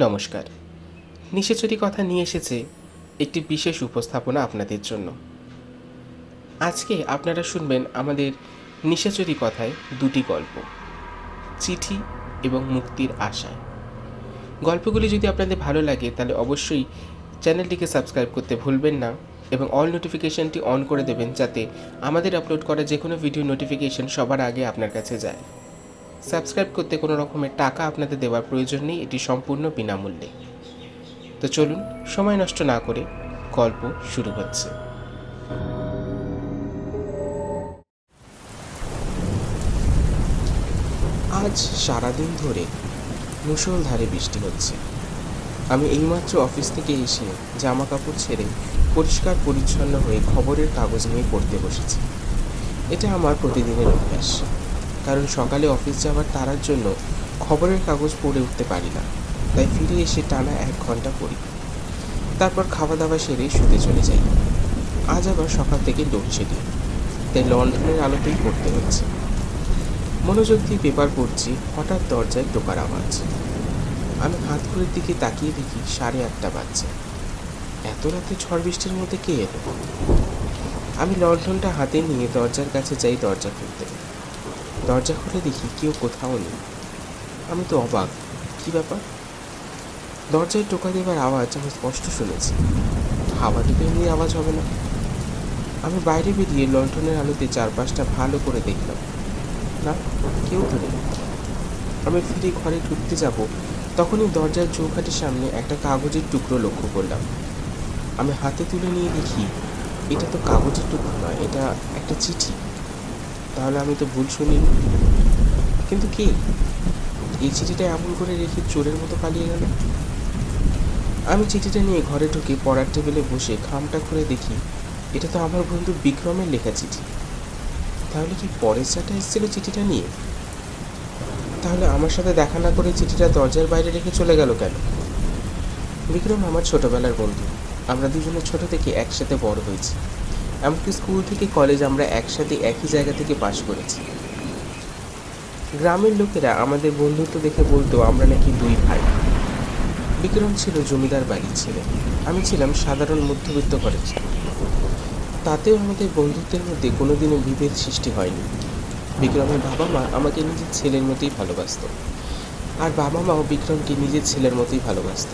নমস্কার। নিশাচরি কথা নিয়ে এসেছে একটি বিশেষ উপস্থাপনা আপনাদের জন্য। আজকে আপনারা শুনবেন আমাদের নিশাচরি কথায় দুটি গল্প, চিঠি এবং মুক্তির আশায়। গল্পগুলি যদি আপনাদের ভালো লাগে তাহলে অবশ্যই চ্যানেলটিকে সাবস্ক্রাইব করতে ভুলবেন না এবং অল নোটিফিকেশনটি অন করে দেবেন, যাতে আমাদের আপলোড করা যে কোনো ভিডিও নোটিফিকেশন সবার আগে আপনার কাছে যায়। সাবস্ক্রাইব করতে কোনো রকমের টাকা আপনাদের দেওয়ার প্রয়োজন নেই, এটি সম্পূর্ণ বিনামূল্যে। তো চলুন সময় নষ্ট না করে গল্প শুরু হচ্ছে। আজ সারাদিন ধরে মুষলধারে বৃষ্টি হচ্ছে। আমি এইমাত্র অফিস থেকে এসে জামা কাপড় ছেড়ে পরিষ্কার পরিচ্ছন্ন হয়ে খবরের কাগজ নিয়ে পড়তে বসেছি। এটা আমার প্রতিদিনের অভ্যাস, কারণ সকালে অফিস যাওয়ার তাড়ার জন্য খবরের কাগজ পড়ে উঠতে পারি না। তাই ফিরে এসে টানা 1 ঘন্টা পড়ি, তারপর খাওয়া দাওয়া সেরে শুতে চলে যাই। আজ আবার সকাল থেকে লোডশেডিং, তাই লন্ডনের আলোতেই পড়তে হচ্ছে। মনোযোগ দিয়ে পেপার পড়ছি, হঠাৎ দরজায় টোকার আওয়াজ। আমি হাত ঘড়ির দিকে তাকিয়ে দেখি 8:30 বাজছে। এত রাতে ঝড় বৃষ্টির মধ্যে কে এলো? আমি লণ্ঠনটা হাতে নিয়ে দরজার কাছে যাই দরজা খুলতে। দরজা খুলে দেখি কেউ কোথাও নেই। আমি তো অবাক, কি ব্যাপার? দরজায় টোকা দেবার আওয়াজ আমি স্পষ্ট শুনেছি। হাওয়া তো এমনি আওয়াজ হবে না। আমি বাইরে বেরিয়ে লণ্ঠনের আলোতে চারপাশটা ভালো করে দেখলাম। না, কেউ তো নেই। আমি ফিরে ঘরে ঢুকতে যাব, তখনই দরজার চৌকাঠের সামনে একটা কাগজের টুকরো লক্ষ্য করলাম। আমি হাতে তুলে নিয়ে দেখি এটা তো কাগজের টুকরো নয়, এটা একটা চিঠি। তাহলে আমি তো ভুল শুনিনি। কিন্তু কে এই চিঠিটা এমন করে রেখে চোরের মতো পালিয়ে গেল? আমি চিঠিটা নিয়ে ঘরে ঢুকে পড়ার টেবিলে বসে খামটা খুলে দেখি এটা তো আমার বন্ধু বিক্রমের লেখা চিঠি। তাহলে কি পরেশ জ্যাঠা এসেছিল চিঠিটা নিয়ে? তাহলে আমার সাথে দেখা না করে চিঠিটা দরজার বাইরে রেখে চলে গেল কেন? বিক্রম আমার ছোটবেলার বন্ধু। আমরা দুজনে ছোট থেকে একসাথে বড় হয়েছি। এমনকি স্কুল থেকে কলেজ আমরা একসাথে একই জায়গা থেকে পাশ করেছি। গ্রামের লোকেরা আমাদের বন্ধুত্ব দেখে বলতো আমরা নাকি 2 ভাই। বিক্রম ছিল জমিদার বাড়ির ছেলে, আমি ছিলাম সাধারণ মধ্যবিত্ত ঘরের ছেলে। তাতেও আমাদের বন্ধুত্বের মধ্যে কোনোদিনও বিভেদ সৃষ্টি হয়নি। বিক্রমের বাবা মা আমাকে নিজের ছেলের মতোই ভালোবাসত, আর বাবা মাও বিক্রমকে নিজের ছেলের মতোই ভালোবাসত।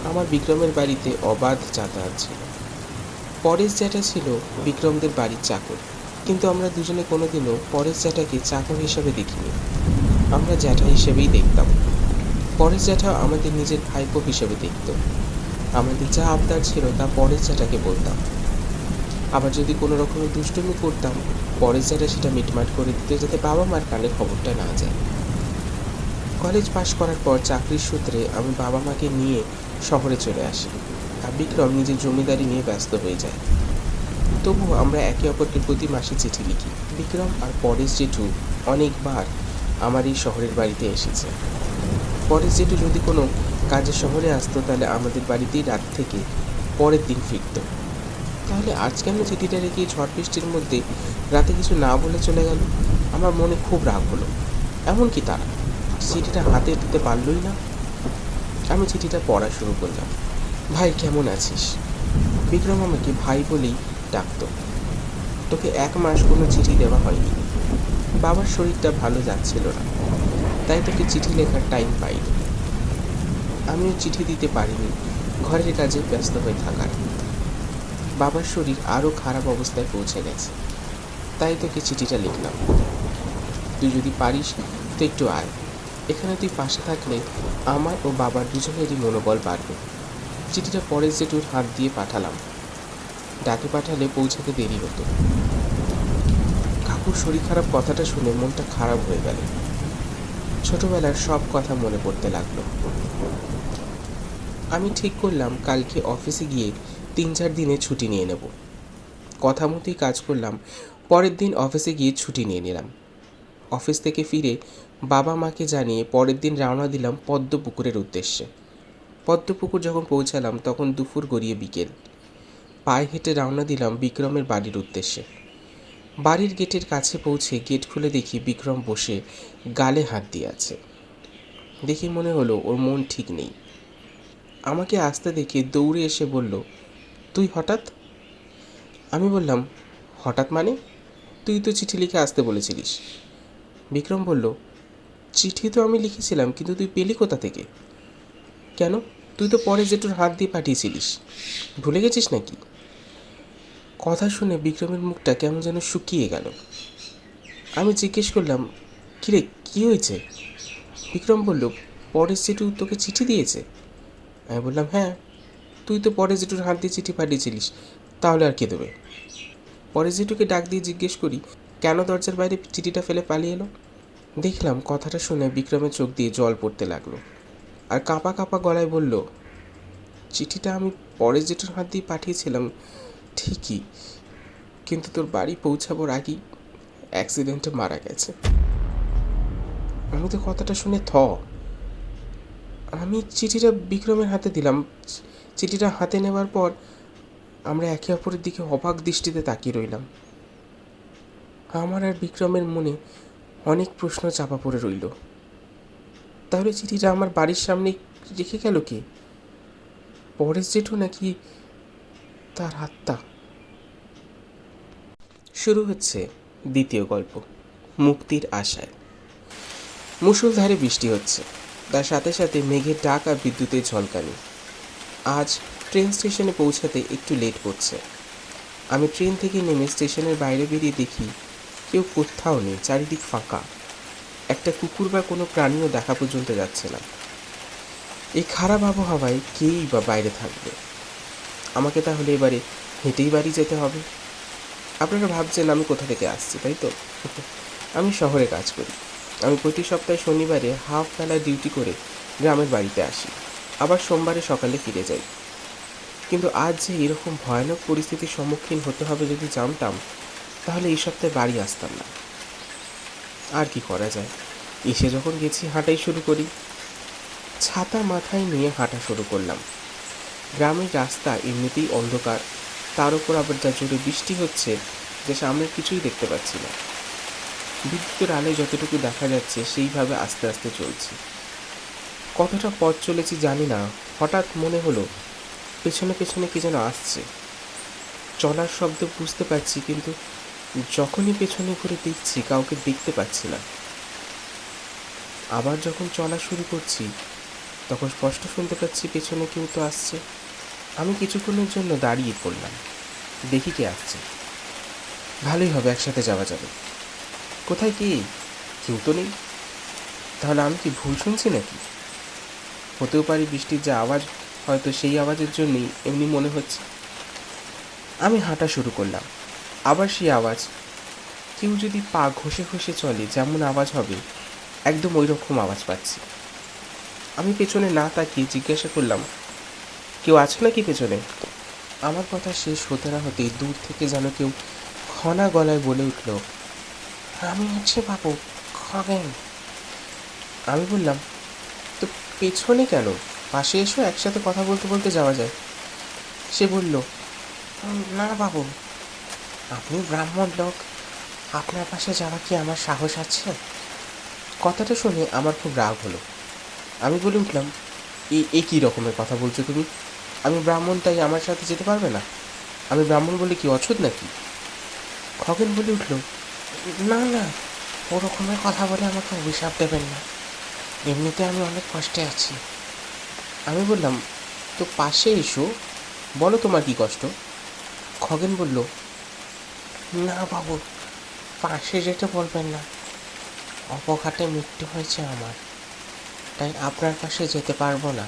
আমার বিক্রমের বাড়িতে অবাধ যাতায়াত ছিল। পরেশ জ্যাঠা ছিল বিক্রমদের বাড়ির চাকর, কিন্তু আমরা দুজনে কোনোদিনও পরেশ জ্যাঠাকে চাকর হিসাবে দেখিনি। আমরা জ্যাঠা হিসেবেই দেখতাম। পরেশ জ্যাঠা আমাদের নিজের ভাইপো হিসেবে দেখত। আমাদের যা আবদার ছিল তা পরেশ জ্যাঠাকে বলতাম। আবার যদি কোনো রকমের দুষ্টুমি করতাম, পরেশ জ্যাঠা সেটা মিটমাট করে দিত, যাতে বাবা মার কানে খবরটা না যায়। কলেজ পাশ করার পর চাকরির সূত্রে আমি বাবা মাকে নিয়ে শহরে চলে আসি, আর বিক্রম নিজের জমিদারি নিয়ে ব্যস্ত হয়ে যায়। তবুও আমরা একে অপরকে প্রতি মাসে চিঠি লিখি। বিক্রম আর পরেশ জেঠু অনেকবার আমার এই শহরের বাড়িতে এসেছে। পরেশ জেঠু যদি কোনো কাজে শহরে আসতো, তাহলে আমাদের বাড়িতেই রাত থেকে পরের দিন ফিরত। তাহলে আজ কেন চিঠিটা রেখে ঝড় বৃষ্টির মধ্যে রাতে কিছু না বলে চলে গেল? আমার মনে খুব রাগ হলো। এমনকি তারা চিঠিটা হাতে দিতে পারলই না। আমি চিঠিটা পড়া শুরু করলাম। ভাই, কেমন আছিস? বিক্রম আমাকে ভাই বলেই ডাকতো। তোকে 1 মাস কোনো চিঠি দেওয়া হয়নি। বাবার শরীরটা ভালো যাচ্ছিল না, তাই তোকে চিঠি লেখার টাইম পাইনি। আমিও চিঠি দিতে পারিনি, ঘরের কাজে ব্যস্ত হয়ে থাকার। বাবার শরীর আরও খারাপ অবস্থায় পৌঁছে গেছে, তাই তোকে চিঠিটা লিখলাম। তুই যদি পারিস তো একটু আয়। এখানে তুই পাশে থাকলে আমার ও বাবার দুজনেরই মনোবল বাড়বে। চিঠিটা পরেশ জেঠুর হাত দিয়ে পাঠালাম। ডাকে পাঠালে পৌঁছাতে দেরি হতো। কাকুর শরীর খারাপ কথাটা শুনে মনটা খারাপ হয়ে গেল। ছোটবেলার সব কথা মনে পড়তে লাগলো। আমি ঠিক করলাম কালকে অফিসে গিয়ে 3-4 দিনে ছুটি নিয়ে নেব। কথা মতোই কাজ করলাম। পরের দিন অফিসে গিয়ে ছুটি নিয়ে নিলাম। অফিস থেকে ফিরে বাবা মাকে জানিয়ে পরের দিন রওনা দিলাম পদ্মপুকুরের উদ্দেশ্যে। পদ্মপুকুর যখন পৌঁছালাম তখন দুপুর গড়িয়ে বিকেল। পায়ে হেঁটে রওনা দিলাম বিক্রমের বাড়ির উদ্দেশ্যে। বাড়ির গেটের কাছে পৌঁছে গেট খুলে দেখি বিক্রম বসে গালে হাত দিয়ে আছে। দেখে মনে হলো ওর মন ঠিক নেই। আমাকে আসতে দেখে দৌড়ে এসে বলল, তুই হঠাৎ? আমি বললাম, হঠাৎ মানে? তুই তো চিঠি লিখে আসতে বলেছিলিস। বিক্রম বলল, চিঠি তো আমি লিখেছিলাম, কিন্তু তুই পেলি কোথা থেকে? কেন, তুই তো পরে জেঠুর হাত দিয়ে পাঠিয়েছিলিস, ভুলে গেছিস নাকি? কথা শুনে বিক্রমের মুখটা কেমন যেন শুকিয়ে গেল। আমি জিজ্ঞেস করলাম, কিরে, কী হয়েছে? বিক্রম বলল, পরেশ জেঠু তোকে চিঠি দিয়েছে। আমি বললাম, হ্যাঁ, তুই তো পরেশ জেঠুর হাত দিয়ে চিঠি পাঠিয়েছিলিস, তাহলে আর কে দেবে? পরেশ জেঠুকে ডাক দিয়ে জিজ্ঞেস করি, কেন দরজার বাইরে চিঠিটা ফেলে পালিয়ে এলো? দেখলাম কথাটা শুনে বিক্রমের চোখ দিয়ে জল পড়তে লাগলো, আর কাঁপা কাঁপা গলায় বলল, চিঠিটা আমি পরেশ জেঠুর হাত দিয়ে পাঠিয়েছিলাম ঠিকই, কিন্তু তোর বাড়ি পৌঁছাবার আগেই অ্যাক্সিডেন্টে মারা গেছে। আমি তো কথাটা শুনে আমি চিঠিটা বিক্রমের হাতে দিলাম। চিঠিটা হাতে নেওয়ার পর আমরা একে অপরের দিকে অবাক দৃষ্টিতে তাকিয়ে রইলাম। আমার আর বিক্রমের মনে অনেক প্রশ্ন চাপা পড়ে রইল। তাহলে চিঠিটা আমার বাড়ির সামনে রেখে গেল কে? পরেশ জেঠু নাকি তার আত্মা? শুরু হচ্ছে দ্বিতীয় গল্প, মুক্তির আশায়। মুষলধারে বৃষ্টি হচ্ছে, তার সাথে সাথে মেঘের ডাক আর বিদ্যুতের ঝলকানি। আজ ট্রেন স্টেশনে পৌঁছাতে একটু লেট করছে। আমি ট্রেন থেকে নেমে স্টেশনের বাইরে বেরিয়ে দেখি কেউ কোথাও নেই, চারিদিক ফাঁকা। একটা কুকুর বা কোনো প্রাণীও দেখা পর্যন্ত যাচ্ছে না। এই খারাপ আবহাওয়ায় কেই বা বাইরে থাকবে? আমাকে তাহলে এবারে হেঁটেই বাড়ি যেতে হবে। আপনারা ভাবছেন আমি কোথা থেকে আসছি, তাই তো? আমি শহরে কাজ করি। আমি প্রতি সপ্তাহে শনিবারে হাফ বেলা ডিউটি করে গ্রামের বাড়িতে আসি, আবার সোমবারে সকালে ফিরে যাই। কিন্তু আজ যে এরকম ভয়ানক পরিস্থিতির সম্মুখীন হতে হবে যদি জানতাম, তাহলে এই সপ্তাহে বাড়ি আসতাম না। আর কি করা যায়, এসে যখন গেছি হাঁটাই শুরু করি। ছাতা মাথায় নিয়ে হাঁটা শুরু করলাম। গ্রামের রাস্তা এমনিতেই অন্ধকার, তার উপর আবার যা জোরে বৃষ্টি হচ্ছে যে সামনের কিছুই দেখতে পাচ্ছি না। বিদ্যুতের আলোয় যতটুকু দেখা যাচ্ছে সেইভাবে আস্তে আস্তে চলছি। কতটা পথ চলেছি জানি না, হঠাৎ মনে হলো পেছনে পেছনে কি যেন আসছে। চলার শব্দ বুঝতে পারছি, কিন্তু যখনই পেছনে ঘুরে দেখছি কাউকে দেখতে পাচ্ছি না। আবার যখন চলা শুরু করছি তখন স্পষ্ট শুনতে পাচ্ছি পেছনে কেউ তো আসছে। আমি কিছুক্ষণের জন্য দাঁড়িয়ে পড়লাম, দেখি কে আসছে। ভালোই হবে, একসাথে যাওয়া যাবে। কোথায় কে? কেউ তো নেই। তাহলে আমি কি ভুল শুনছি নাকি? হতেও পারি বৃষ্টির যে আওয়াজ, হয়তো সেই আওয়াজের জন্যই এমনি মনে হচ্ছে। আমি হাঁটা শুরু করলাম, আবার সেই আওয়াজ। কেউ যদি পা ঘষে ঘষে চলে যেমন আওয়াজ হবে, একদম ওই রকম আওয়াজ পাচ্ছি। আমি পেছনে না তাকিয়ে জিজ্ঞাসা করলাম, কেউ আছে নাকি পেছনে? আমার কথা শেষ হতে না হতেই দূর থেকে যেন কেউ খনা গলায় বলে উঠল, আমি আছি বাবু, খগেন। আমি বললাম, তো পেছনে কেন? পাশে এসো, একসাথে কথা বলতে বলতে যাওয়া যায়। সে বলল, না বাবু, আপনি ব্রাহ্মণ লোক, আপনার পাশে যাওয়া কি আমার সাহস আছে? কথাটা শুনে আমার খুব রাগ হলো। আমি বলে উঠলাম, এ কী রকমের কথা বলছো তুমি? আমি ব্রাহ্মণ, তাই আমার সাথে যেতে পারবে না? আমি ব্রাহ্মণ বলে কি অছুৎ নাকি? খগেন বলে উঠল, না না, ওরকমের কথা বলে আমাকে অভিশাপ দেবেন না, এমনিতে আমি অনেক কষ্টে আছি। আমি বললাম, তো পাশে এসো, বলো তোমার কি কষ্ট। খগেন বলল, না বাবু, পাশে যেতে বলবেন না, অপঘাতে মৃত্যু হয়েছে আমার, তাই আপনার পাশে যেতে পারবো না।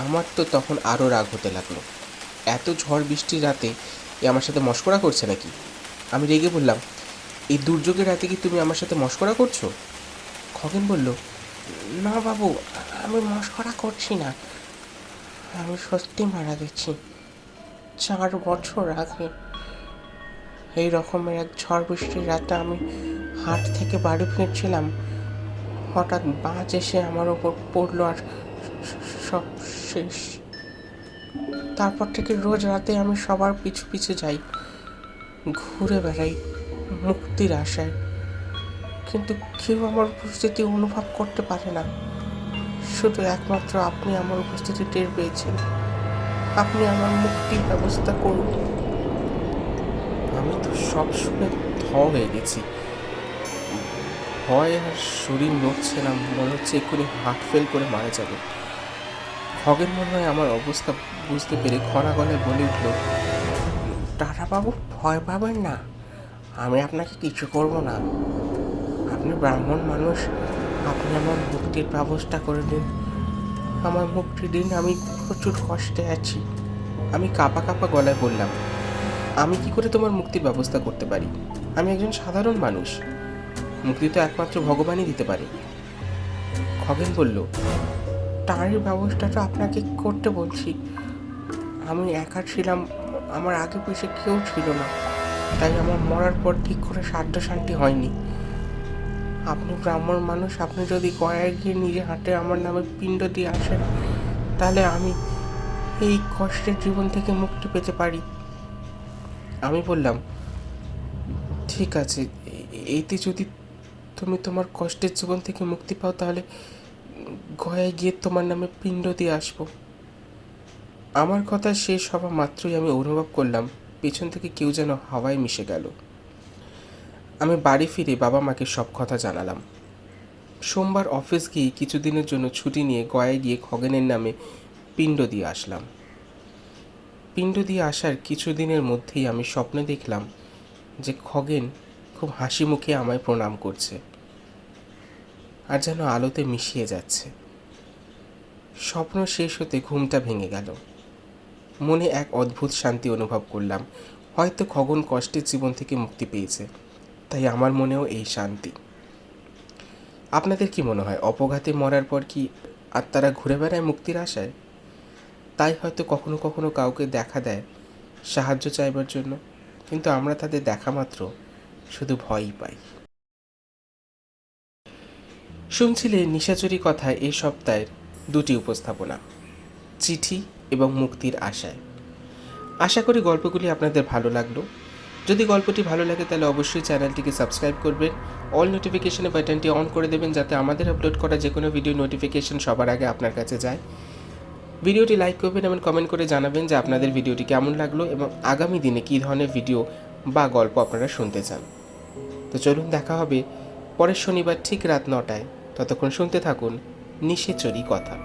আমার তো তখন আরও রাগ হতে লাগলো। এত ঝড় বৃষ্টির রাতে এ আমার সাথে মশকরা করছে নাকি? আমি রেগে বললাম, এই দুর্যোগের রাতে কি তুমি আমার সাথে মশকরা করছো? খগেন বলল, না বাবু, আমি মশকরা করছি না, আমি সত্যি মারা গেছি। 4 বছর আগে এই রকমের এক ঝড় বৃষ্টির রাতে আমি হাট থেকে বাড়ি ফিরছিলাম, হঠাৎ বাজ এসে আমার ওপর পড়লো আর সব শেষ। তারপর থেকে রোজ রাতে আমি সবার পিছু পিছু যাই, ঘুরে বেড়াই মুক্তির আশায়, কিন্তু কেউ আমার উপস্থিতি অনুভব করতে পারে না। শুধু একমাত্র আপনি আমার উপস্থিতি টের পেয়েছেন। আপনি আমার মুক্তির ব্যবস্থা করুন। আমি তো সব শুনে হয়ে গেছি। ভয় আর শরীর নড়ছে না, মনে হচ্ছে এক্ষুনি হার্ট ফেল করে মারা যাবে। খগেন মনে হয় আমার অবস্থা বুঝতে পেরে খরা গলায় বলে উঠল, দাদাবাবু ভয় পাবেন না, আমি আপনাকে কিছু করব না। আপনি ব্রাহ্মণ মানুষ, আপনি আমার মুক্তির ব্যবস্থা করে দিন। আমার মুক্তি দিন, আমি প্রচুর কষ্টে আছি। আমি কাঁপা কাঁপা গলায় বললাম, আমি কি করে তোমার মুক্তির ব্যবস্থা করতে পারি? আমি একজন সাধারণ মানুষ, মুক্তি তো একমাত্র ভগবানই দিতে পারে। খগেন বলল, তার ব্যবস্থাটা আপনাকে করতে বলছি। আমি একা ছিলাম, আমার আগে পিছিয়ে কেউ ছিল না, তাই আমার মরার পর ঠিক করে সাধ্য শান্তি হয়নি। আপনি ব্রাহ্মণ মানুষ, আপনি যদি গয়ায় গিয়ে নিজে হাতে আমার নামে পিণ্ড দিয়ে আসেন, তাহলে আমি এই কষ্টের জীবন থেকে মুক্তি পেতে পারি। আমি বললাম, ঠিক আছে, এতে যদি তুমি তোমার কষ্টের জীবন থেকে মুক্তি পাও, তাহলে গয়ায় গিয়ে তোমার নামে পিণ্ড দিয়ে আসবো। আমার কথা শেষ হওয়া মাত্রই আমি অনুভব করলাম পেছন থেকে কেউ যেন হাওয়ায় মিশে গেল। আমি বাড়ি ফিরে বাবা মাকে সব কথা জানালাম। সোমবার অফিস গিয়ে কিছুদিনের জন্য ছুটি নিয়ে গয়ায় গিয়ে খগেনের নামে পিণ্ড দিয়ে আসলাম। পিণ্ড দিয়ে আসার কিছুদিনের মধ্যেই আমি স্বপ্নে দেখলাম যে খগেন খুব হাসি মুখে আমায় প্রণাম করছে আর যেন আলোতে মিশিয়ে যাচ্ছে। স্বপ্ন শেষ হতে ঘুমটা ভেঙে গেল। মনে এক অদ্ভুত শান্তি অনুভব করলাম। হয়তো খগন কষ্টের জীবন থেকে মুক্তি পেয়েছে, তাই আমার মনেও এই শান্তি। আপনাদের কি মনে হয়, অপঘাতে মরার পর কি আত্মারা ঘুরে বেড়ায় মুক্তির আশায়? তাই হয়তো কখনো কখনো কাউকে দেখা দেয় সাহায্য চাইবার জন্য, কিন্তু আমরা তাদের দেখা মাত্র শুধু ভয়ই পাই। শুনছিলে নিশাচুরি কথা এই সপ্তাহের দুটি উপস্থাপনা, চিঠি এবং মুক্তির আশায়। আশা করি গল্পগুলি আপনাদের ভালো লাগলো। যদি গল্পটি ভালো লাগে তাহলে অবশ্যই চ্যানেলটিকে সাবস্ক্রাইব করবেন, অল নোটিফিকেশনের বাটনটি অন করে দেবেন যাতে আমাদের আপলোড করা যে কোনো ভিডিও নোটিফিকেশন সবার আগে আপনার কাছে যায়। ভিডিওটি লাইক করবেন এবং কমেন্ট করে জানাবেন যে আপনাদের ভিডিওটি কেমন লাগলো এবং আগামী দিনে কী ধরনের ভিডিও বা গল্প আপনারা শুনতে চান। তো চলুন, দেখা হবে পরের শনিবার ঠিক রাত 9টায়। ততক্ষণ শুনতে থাকুন নিশাচুরি কথা।